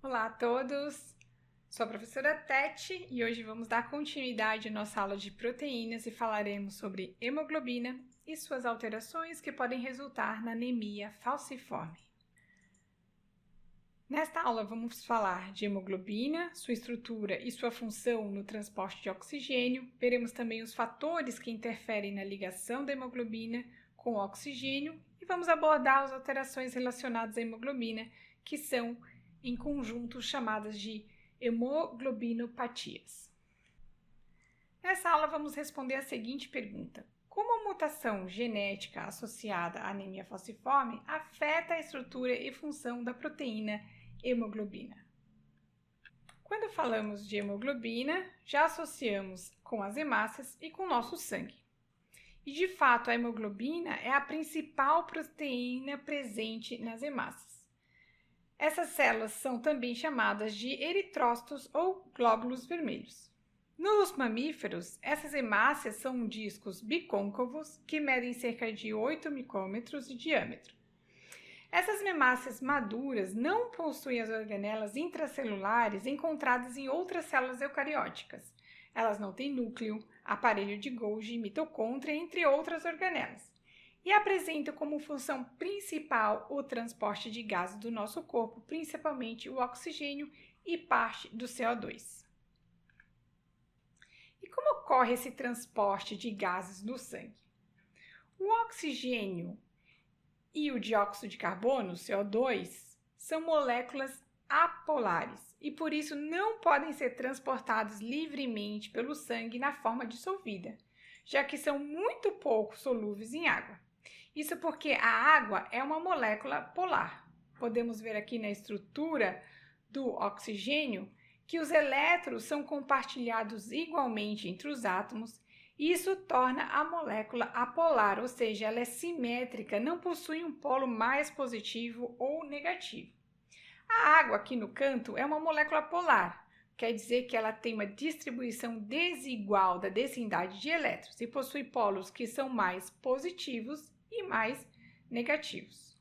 Olá a todos! Sou a professora Tete e hoje vamos dar continuidade à nossa aula de proteínas e falaremos sobre hemoglobina e suas alterações que podem resultar na anemia falciforme. Nesta aula vamos falar de hemoglobina, sua estrutura e sua função no transporte de oxigênio. Veremos também os fatores que interferem na ligação da hemoglobina com o oxigênio e vamos abordar as alterações relacionadas à hemoglobina, que são em conjunto chamadas de hemoglobinopatias. Nessa aula vamos responder a seguinte pergunta: como a mutação genética associada à anemia falciforme afeta a estrutura e função da proteína hemoglobina? Quando falamos de hemoglobina, já associamos com as hemácias e com o nosso sangue. E de fato, a hemoglobina é a principal proteína presente nas hemácias. Essas células são também chamadas de eritrócitos ou glóbulos vermelhos. Nos mamíferos, essas hemácias são discos bicôncavos que medem cerca de 8 micrômetros de diâmetro. Essas hemácias maduras não possuem as organelas intracelulares encontradas em outras células eucarióticas. Elas não têm núcleo, aparelho de Golgi, mitocôndria, entre outras organelas, e apresentam como função principal o transporte de gases do nosso corpo, principalmente o oxigênio e parte do CO2. E como ocorre esse transporte de gases no sangue? O oxigênio e o dióxido de carbono, CO2, são moléculas apolares e por isso não podem ser transportados livremente pelo sangue na forma dissolvida, já que são muito pouco solúveis em água. Isso porque a água é uma molécula polar. Podemos ver aqui na estrutura do oxigênio que os elétrons são compartilhados igualmente entre os átomos e isso torna a molécula apolar, ou seja, ela é simétrica, não possui um polo mais positivo ou negativo. A água aqui no canto é uma molécula polar, quer dizer que ela tem uma distribuição desigual da densidade de elétrons e possui polos que são mais positivos e mais negativos.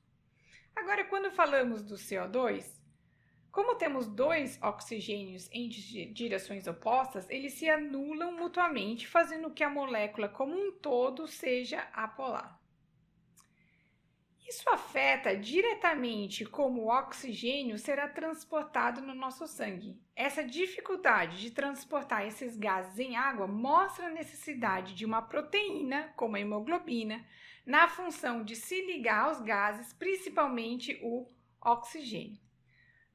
Agora, quando falamos do CO2, como temos dois oxigênios em direções opostas, eles se anulam mutuamente, fazendo que a molécula como um todo seja apolar. Isso afeta diretamente como o oxigênio será transportado no nosso sangue. Essa dificuldade de transportar esses gases em água mostra a necessidade de uma proteína, como a hemoglobina, na função de se ligar aos gases, principalmente o oxigênio.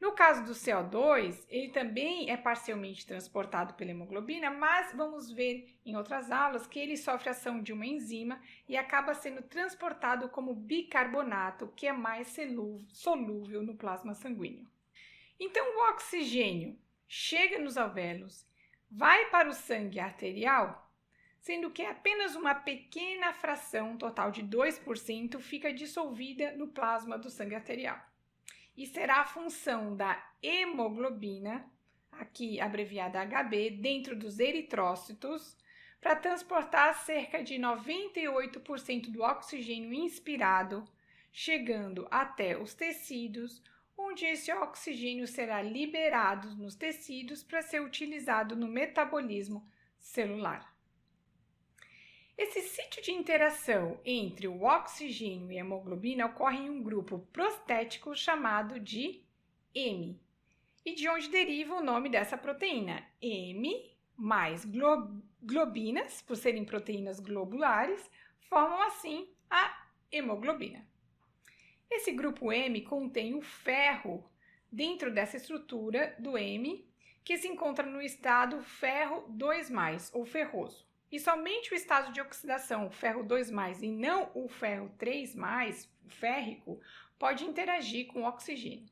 No caso do CO2, ele também é parcialmente transportado pela hemoglobina, mas vamos ver em outras aulas que ele sofre ação de uma enzima e acaba sendo transportado como bicarbonato, que é mais solúvel no plasma sanguíneo. Então, o oxigênio chega nos alvéolos, vai para o sangue arterial, sendo que apenas uma pequena fração, total de 2%, fica dissolvida no plasma do sangue arterial. E será a função da hemoglobina, aqui abreviada HB, dentro dos eritrócitos, para transportar cerca de 98% do oxigênio inspirado, chegando até os tecidos, onde esse oxigênio será liberado nos tecidos para ser utilizado no metabolismo celular. Esse sítio de interação entre o oxigênio e a hemoglobina ocorre em um grupo prostético chamado de heme, e de onde deriva o nome dessa proteína. Heme mais globinas, por serem proteínas globulares, formam assim a hemoglobina. Esse grupo heme contém o ferro dentro dessa estrutura do heme, que se encontra no estado ferro 2+, ou ferroso. E somente o estado de oxidação, o ferro 2+, e não o ferro 3+, o férrico, pode interagir com o oxigênio.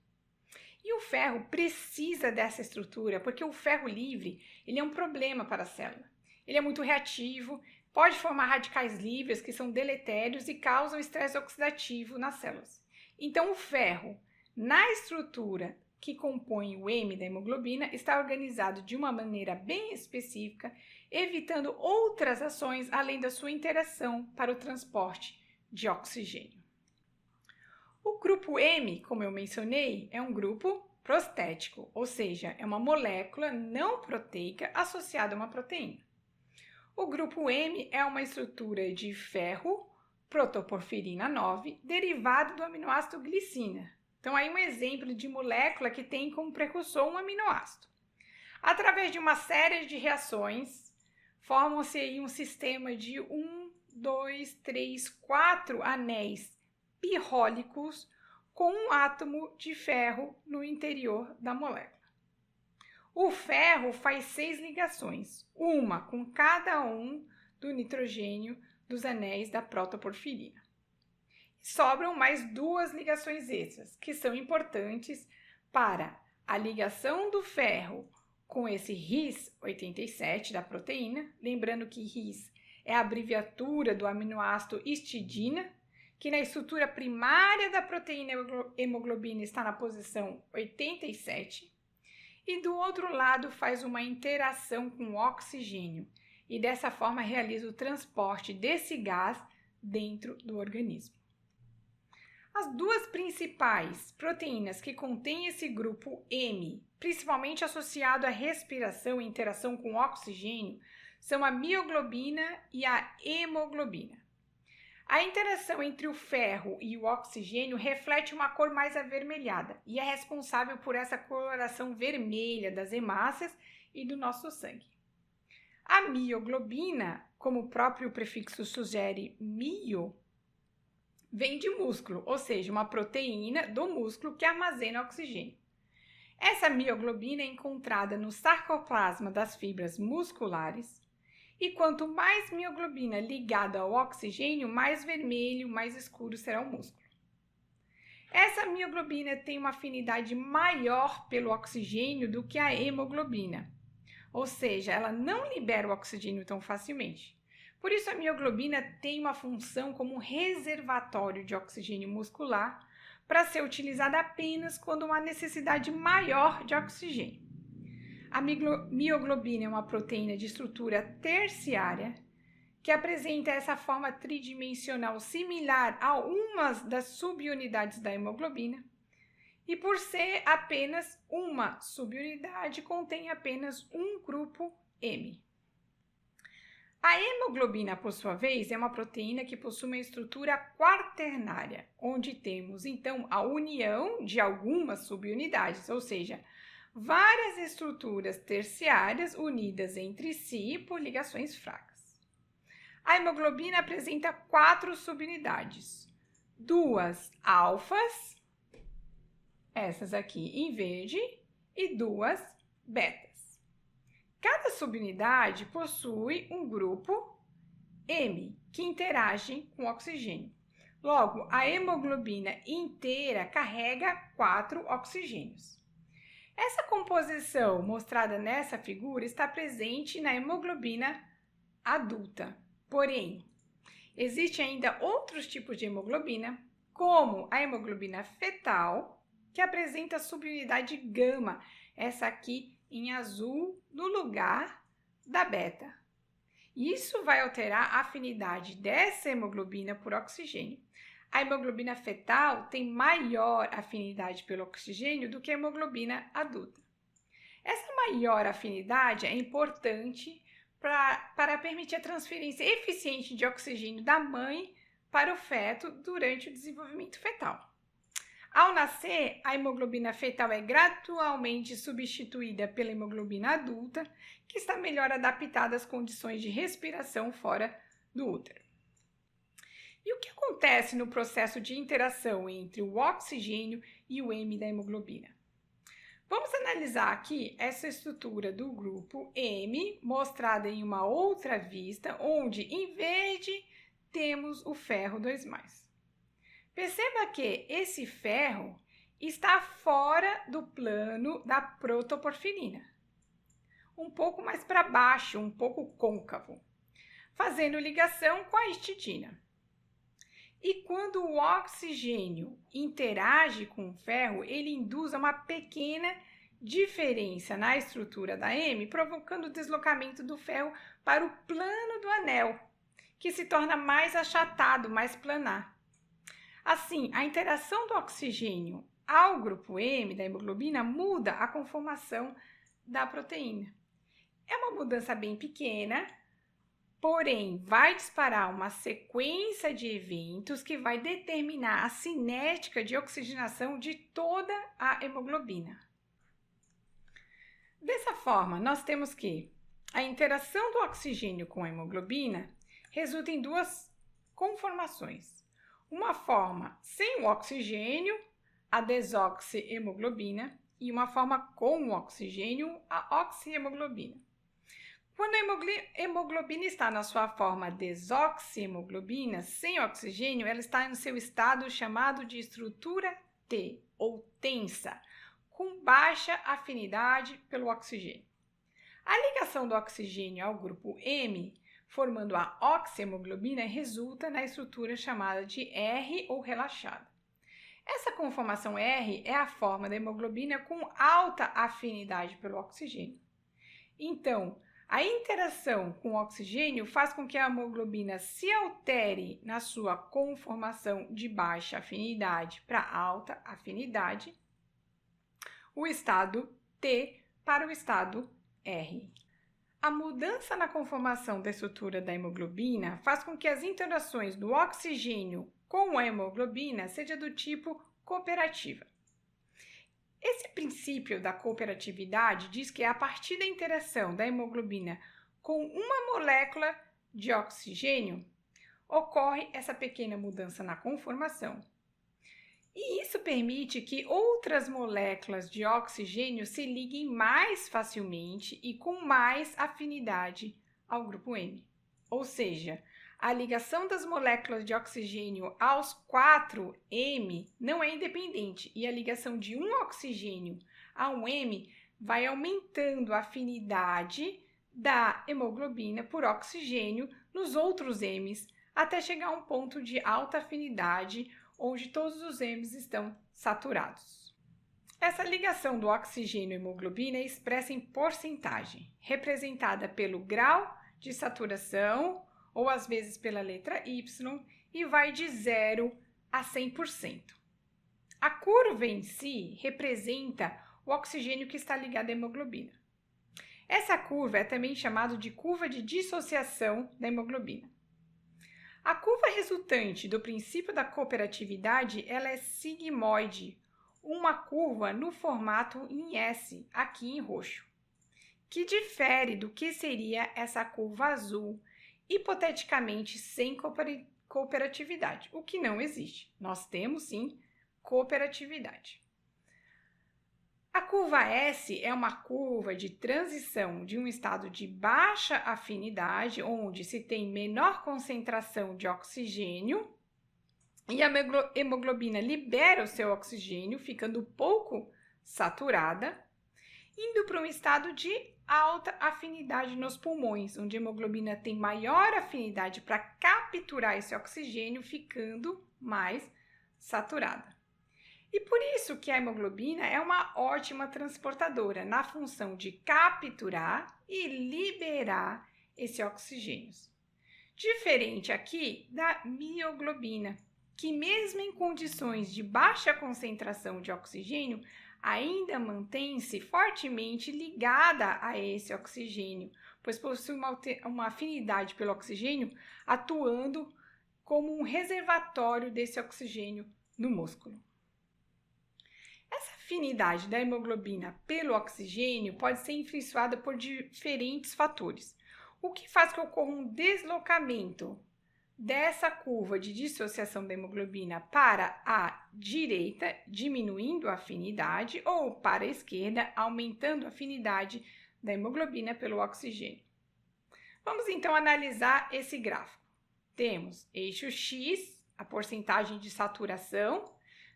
E o ferro precisa dessa estrutura, porque o ferro livre ele é um problema para a célula. Ele é muito reativo, pode formar radicais livres que são deletérios e causam estresse oxidativo nas células. Então, o ferro, na estrutura que compõe o heme da hemoglobina, está organizado de uma maneira bem específica, evitando outras ações além da sua interação para o transporte de oxigênio. O grupo M, como eu mencionei, é um grupo prostético, ou seja, é uma molécula não proteica associada a uma proteína. O grupo M é uma estrutura de ferro, protoporfirina 9, derivado do aminoácido glicina. Então, aí um exemplo de molécula que tem como precursor um aminoácido. Através de uma série de reações, formam-se aí um sistema de 4 anéis pirrólicos com um átomo de ferro no interior da molécula. O ferro faz 6 ligações, uma com cada um do nitrogênio dos anéis da protoporfirina. Sobram mais 2 ligações extras, que são importantes para a ligação do ferro com esse RIS 87 da proteína, lembrando que RIS é a abreviatura do aminoácido histidina, que na estrutura primária da proteína hemoglobina está na posição 87, e do outro lado faz uma interação com o oxigênio, e dessa forma realiza o transporte desse gás dentro do organismo. As 2 principais proteínas que contêm esse grupo M, principalmente associado à respiração e interação com o oxigênio, são a mioglobina e a hemoglobina. A interação entre o ferro e o oxigênio reflete uma cor mais avermelhada e é responsável por essa coloração vermelha das hemácias e do nosso sangue. A mioglobina, como o próprio prefixo sugere, mio, vem de músculo, ou seja, uma proteína do músculo que armazena oxigênio. Essa mioglobina é encontrada no sarcoplasma das fibras musculares e quanto mais mioglobina ligada ao oxigênio, mais vermelho, mais escuro será o músculo. Essa mioglobina tem uma afinidade maior pelo oxigênio do que a hemoglobina, ou seja, ela não libera o oxigênio tão facilmente. Por isso, a mioglobina tem uma função como um reservatório de oxigênio muscular para ser utilizada apenas quando há necessidade maior de oxigênio. A mioglobina é uma proteína de estrutura terciária que apresenta essa forma tridimensional similar a uma das subunidades da hemoglobina e, por ser apenas uma subunidade, contém apenas um grupo M. A hemoglobina, por sua vez, é uma proteína que possui uma estrutura quaternária, onde temos, então, a união de algumas subunidades, ou seja, várias estruturas terciárias unidas entre si por ligações fracas. A hemoglobina apresenta 4 subunidades, 2 alfas, essas aqui em verde, e 2 betas. Cada subunidade possui um grupo M, que interagem com o oxigênio. Logo, a hemoglobina inteira carrega 4 oxigênios. Essa composição mostrada nessa figura está presente na hemoglobina adulta. Porém, existem ainda outros tipos de hemoglobina, como a hemoglobina fetal, que apresenta a subunidade gama, essa aqui em azul, no lugar da beta. Isso vai alterar a afinidade dessa hemoglobina por oxigênio. A hemoglobina fetal tem maior afinidade pelo oxigênio do que a hemoglobina adulta. Essa maior afinidade é importante para permitir a transferência eficiente de oxigênio da mãe para o feto durante o desenvolvimento fetal. Ao nascer, a hemoglobina fetal é gradualmente substituída pela hemoglobina adulta, que está melhor adaptada às condições de respiração fora do útero. E o que acontece no processo de interação entre o oxigênio e o M da hemoglobina? Vamos analisar aqui essa estrutura do grupo M, mostrada em uma outra vista, onde em verde temos o ferro 2+. Perceba que esse ferro está fora do plano da protoporfirina, um pouco mais para baixo, um pouco côncavo, fazendo ligação com a histidina. E quando o oxigênio interage com o ferro, ele induz uma pequena diferença na estrutura da M, provocando o deslocamento do ferro para o plano do anel, que se torna mais achatado, mais planar. Assim, a interação do oxigênio ao grupo M da hemoglobina, muda a conformação da proteína. É uma mudança bem pequena, porém vai disparar uma sequência de eventos que vai determinar a cinética de oxigenação de toda a hemoglobina. Dessa forma, nós temos que a interação do oxigênio com a hemoglobina resulta em duas conformações. Uma forma sem o oxigênio, a desoxihemoglobina, e uma forma com o oxigênio, a oxihemoglobina. Quando a hemoglobina está na sua forma desoxihemoglobina, sem oxigênio, ela está no seu estado chamado de estrutura T, ou tensa, com baixa afinidade pelo oxigênio. A ligação do oxigênio ao grupo M, formando a oxihemoglobina, resulta na estrutura chamada de R ou relaxada. Essa conformação R é a forma da hemoglobina com alta afinidade pelo oxigênio. Então, a interação com o oxigênio faz com que a hemoglobina se altere na sua conformação de baixa afinidade para alta afinidade, o estado T para o estado R. A mudança na conformação da estrutura da hemoglobina faz com que as interações do oxigênio com a hemoglobina seja do tipo cooperativa. Esse princípio da cooperatividade diz que a partir da interação da hemoglobina com uma molécula de oxigênio, ocorre essa pequena mudança na conformação. E isso permite que outras moléculas de oxigênio se liguem mais facilmente e com mais afinidade ao grupo M. Ou seja, a ligação das moléculas de oxigênio aos 4M não é independente e a ligação de um oxigênio a um M vai aumentando a afinidade da hemoglobina por oxigênio nos outros M's até chegar a um ponto de alta afinidade onde todos os M's estão saturados. Essa ligação do oxigênio à hemoglobina é expressa em porcentagem, representada pelo grau de saturação ou às vezes pela letra Y, e vai de 0 a 100%. A curva em si representa o oxigênio que está ligado à hemoglobina. Essa curva é também chamada de curva de dissociação da hemoglobina. A curva resultante do princípio da cooperatividade ela é sigmoide, uma curva no formato em S, aqui em roxo, que difere do que seria essa curva azul, hipoteticamente sem cooperatividade, o que não existe. Nós temos sim cooperatividade. A curva S é uma curva de transição de um estado de baixa afinidade, onde se tem menor concentração de oxigênio, e a hemoglobina libera o seu oxigênio, ficando pouco saturada, indo para um estado de alta afinidade nos pulmões, onde a hemoglobina tem maior afinidade para capturar esse oxigênio, ficando mais saturada. E por isso que a hemoglobina é uma ótima transportadora na função de capturar e liberar esse oxigênio. Diferente aqui da mioglobina, que mesmo em condições de baixa concentração de oxigênio, ainda mantém-se fortemente ligada a esse oxigênio, pois possui uma afinidade pelo oxigênio, atuando como um reservatório desse oxigênio no músculo. Essa afinidade da hemoglobina pelo oxigênio pode ser influenciada por diferentes fatores, o que faz que ocorra um deslocamento dessa curva de dissociação da hemoglobina para a direita, diminuindo a afinidade, ou para a esquerda, aumentando a afinidade da hemoglobina pelo oxigênio. Vamos então analisar esse gráfico. Temos eixo X, a porcentagem de saturação,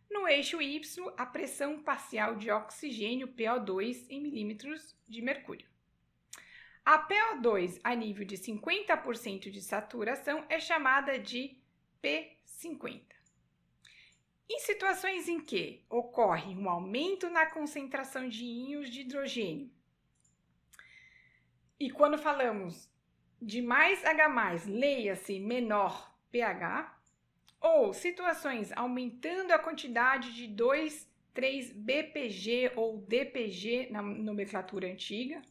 no eixo Y, a pressão parcial de oxigênio PO2 em milímetros de mercúrio. A PO2 a nível de 50% de saturação é chamada de P50. Em situações em que ocorre um aumento na concentração de íons de hidrogênio, e quando falamos de mais H+, leia-se menor pH, ou situações aumentando a quantidade de 2 3-BPG ou DPG na nomenclatura antiga,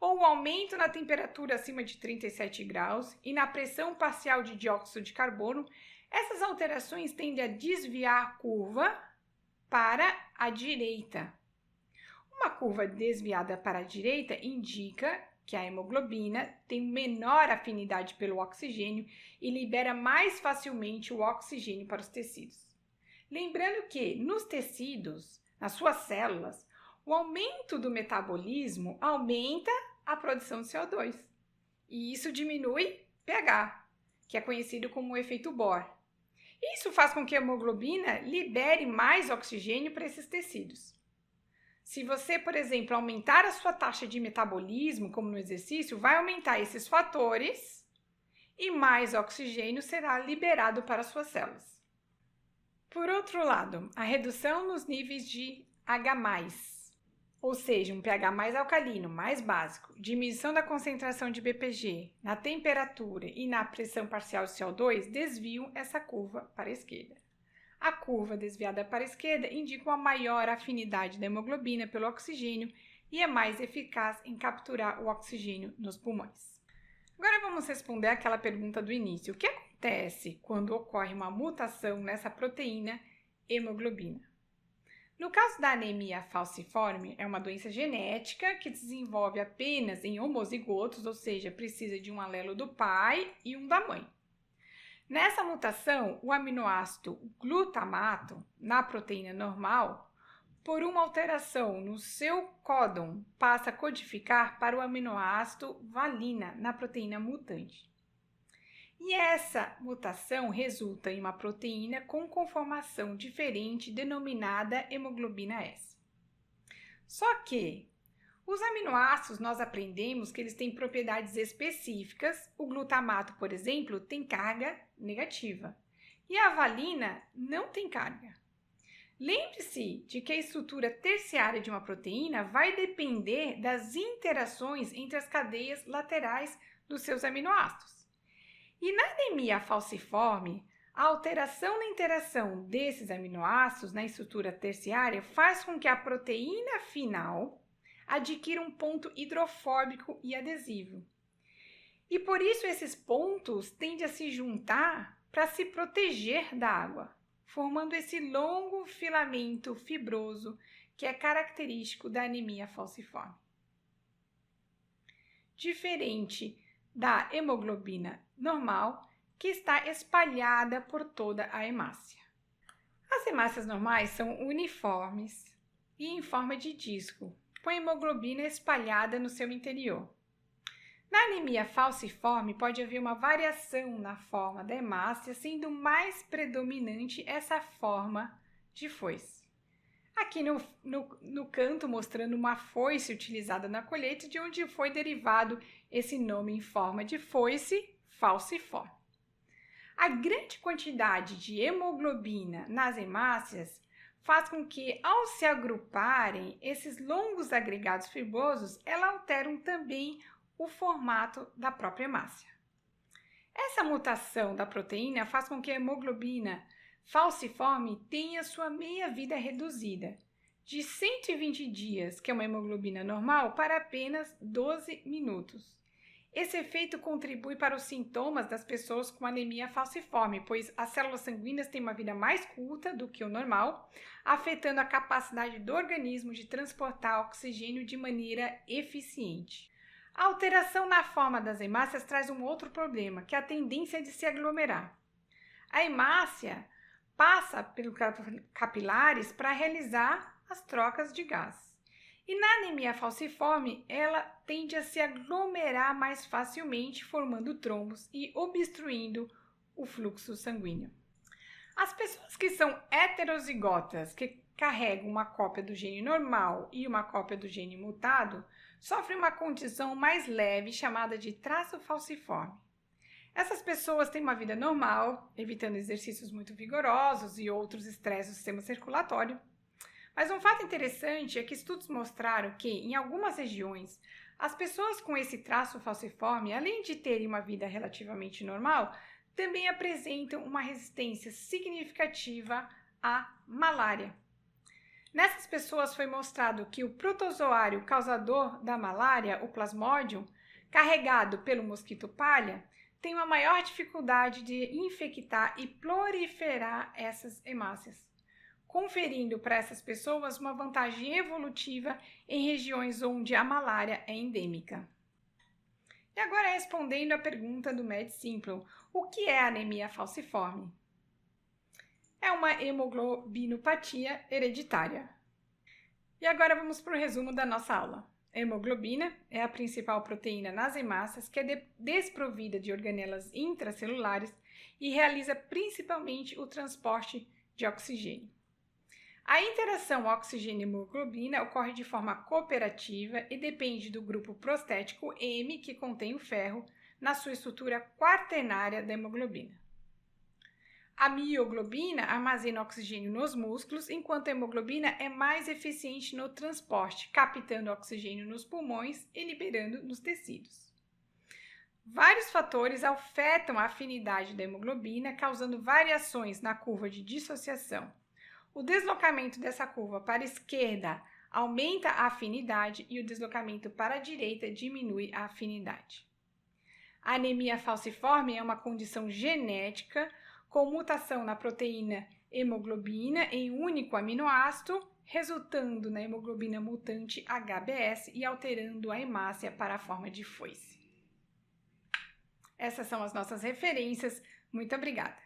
ou o aumento na temperatura acima de 37 graus e na pressão parcial de dióxido de carbono, essas alterações tendem a desviar a curva para a direita. Uma curva desviada para a direita indica que a hemoglobina tem menor afinidade pelo oxigênio e libera mais facilmente o oxigênio para os tecidos. Lembrando que nos tecidos, nas suas células, o aumento do metabolismo aumenta a produção de CO2 e isso diminui pH, que é conhecido como o efeito Bohr. Isso faz com que a hemoglobina libere mais oxigênio para esses tecidos. Se você, por exemplo, aumentar a sua taxa de metabolismo, como no exercício, vai aumentar esses fatores e mais oxigênio será liberado para as suas células. Por outro lado, a redução nos níveis de H+, ou seja, um pH mais alcalino, mais básico, diminuição da concentração de BPG na temperatura e na pressão parcial de CO2 desviam essa curva para a esquerda. A curva desviada para a esquerda indica uma maior afinidade da hemoglobina pelo oxigênio e é mais eficaz em capturar o oxigênio nos pulmões. Agora vamos responder aquela pergunta do início. O que acontece quando ocorre uma mutação nessa proteína hemoglobina? No caso da anemia falciforme, é uma doença genética que desenvolve apenas em homozigotos, ou seja, precisa de um alelo do pai e um da mãe. Nessa mutação, o aminoácido glutamato na proteína normal, por uma alteração no seu códon, passa a codificar para o aminoácido valina na proteína mutante. E essa mutação resulta em uma proteína com conformação diferente denominada hemoglobina S. Só que os aminoácidos nós aprendemos que eles têm propriedades específicas. O glutamato, por exemplo, tem carga negativa e a valina não tem carga. Lembre-se de que a estrutura terciária de uma proteína vai depender das interações entre as cadeias laterais dos seus aminoácidos. E na anemia falciforme, a alteração na interação desses aminoácidos na estrutura terciária faz com que a proteína final adquira um ponto hidrofóbico e adesivo. E por isso esses pontos tendem a se juntar para se proteger da água, formando esse longo filamento fibroso que é característico da anemia falciforme. Diferente da hemoglobina normal, que está espalhada por toda a hemácia. As hemácias normais são uniformes e em forma de disco, com a hemoglobina espalhada no seu interior. Na anemia falciforme, pode haver uma variação na forma da hemácia, sendo mais predominante essa forma de foice. Aqui no canto, mostrando uma foice utilizada na colheita, de onde foi derivado esse nome em forma de foice falciforme. A grande quantidade de hemoglobina nas hemácias faz com que, ao se agruparem esses longos agregados fibrosos, elas alteram também o formato da própria hemácia. Essa mutação da proteína faz com que a hemoglobina falciforme tenha sua meia-vida reduzida, de 120 dias, que é uma hemoglobina normal, para apenas 12 minutos. Esse efeito contribui para os sintomas das pessoas com anemia falciforme, pois as células sanguíneas têm uma vida mais curta do que o normal, afetando a capacidade do organismo de transportar oxigênio de maneira eficiente. A alteração na forma das hemácias traz um outro problema, que é a tendência de se aglomerar. A hemácia passa pelos capilares para realizar as trocas de gás. E na anemia falciforme, ela tende a se aglomerar mais facilmente, formando trombos e obstruindo o fluxo sanguíneo. As pessoas que são heterozigotas, que carregam uma cópia do gene normal e uma cópia do gene mutado, sofrem uma condição mais leve chamada de traço falciforme. Essas pessoas têm uma vida normal, evitando exercícios muito vigorosos e outros estresses do sistema circulatório. Mas um fato interessante é que estudos mostraram que, em algumas regiões, as pessoas com esse traço falciforme, além de terem uma vida relativamente normal, também apresentam uma resistência significativa à malária. Nessas pessoas foi mostrado que o protozoário causador da malária, o Plasmodium, carregado pelo mosquito palha, tem uma maior dificuldade de infectar e proliferar essas hemácias, conferindo para essas pessoas uma vantagem evolutiva em regiões onde a malária é endêmica. E agora respondendo à pergunta do Med Simple, o que é anemia falciforme? É uma hemoglobinopatia hereditária. E agora vamos para o resumo da nossa aula. A hemoglobina é a principal proteína nas hemácias que é desprovida de organelas intracelulares e realiza principalmente o transporte de oxigênio. A interação oxigênio-hemoglobina ocorre de forma cooperativa e depende do grupo prostético M, que contém o ferro, na sua estrutura quaternária da hemoglobina. A mioglobina armazena oxigênio nos músculos, enquanto a hemoglobina é mais eficiente no transporte, captando oxigênio nos pulmões e liberando nos tecidos. Vários fatores afetam a afinidade da hemoglobina, causando variações na curva de dissociação. O deslocamento dessa curva para a esquerda aumenta a afinidade e o deslocamento para a direita diminui a afinidade. A anemia falciforme é uma condição genética com mutação na proteína hemoglobina em um único aminoácido, resultando na hemoglobina mutante HBS e alterando a hemácia para a forma de foice. Essas são as nossas referências. Muito obrigada!